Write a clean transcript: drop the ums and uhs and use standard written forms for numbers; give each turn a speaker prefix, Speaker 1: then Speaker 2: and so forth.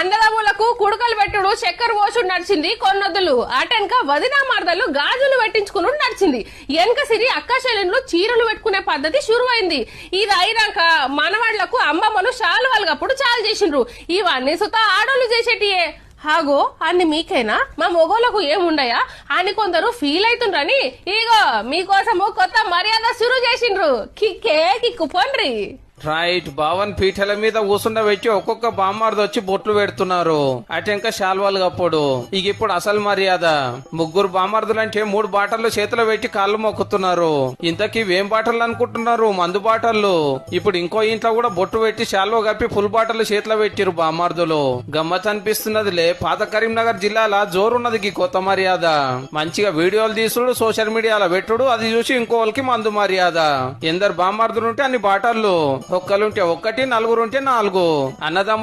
Speaker 1: అన్నదమ్ములకు కుడుకలు పెట్టుడు చక్కెర పోసుడు నడిచింది కొన్నొద్దులు అటెనక వదినా మరదలు గాజులు పెట్టించుకుని నడిచింది వెనక సిరి అక్క చెల్లెళ్ళు చీరలు పెట్టుకునే పద్ధతి షురువైంది. ఇది అయినాక మనవాళ్లకు అమ్మమ్మలు శాలువాలు కప్పుడు చాలు చేసిండ్రు. ఇవన్నీ సుత ఆడోళ్ళు చేసేటియే. హాగో అన్ని మీకైనా మా మొగోళ్ళకు ఏముండయా అని కొందరు ఫీల్ అవుతుండ్రని ఇగో మీకోసము కొత్త మర్యాద షురు చేసిండ్రు. కిక్కే కిక్కు పొండ్రి.
Speaker 2: రైట్ బావన్ పీఠల మీద కూసుండబెట్టి ఒక్కొక్క బామ్మార్ది వచ్చి బొట్లు పెడుతున్నారు. అటెంక శాల్వాలు కప్పుడు. ఇక ఇప్పుడు అసలు మర్యాద. ముగ్గురు బామ్మార్దులంటే 3 బాటలు చేతిలో పెట్టి కాళ్ళు మొక్కుతున్నారు. ఇంతకీ ఏం బాటలు అనుకుంటున్నారు? మందు బాటలు. ఇప్పుడు ఇంకో ఇంట్లో కూడా బొట్టు పెట్టి శాల్వ కప్పి ఫుల్ బాటలు చేతిలో పెట్టిరు బామ్మార్దులు. గమ్మత్ అనిపిస్తున్నదిలే. పాత కరీంనగర్ జిల్లాల జోరున్నది ఈ కొత్త మర్యాద. మంచిగా వీడియోలు తీసుడు, సోషల్ మీడియాలో పెట్టుడు, అది చూసి ఇంకోళ్ళకి మందు మర్యాద. ఎందరు బామ్మార్దులుంటే అన్ని బాటలు. ఒక్కలుంటే 1, 4 ఉంటే 4. అన్నదమ్ముల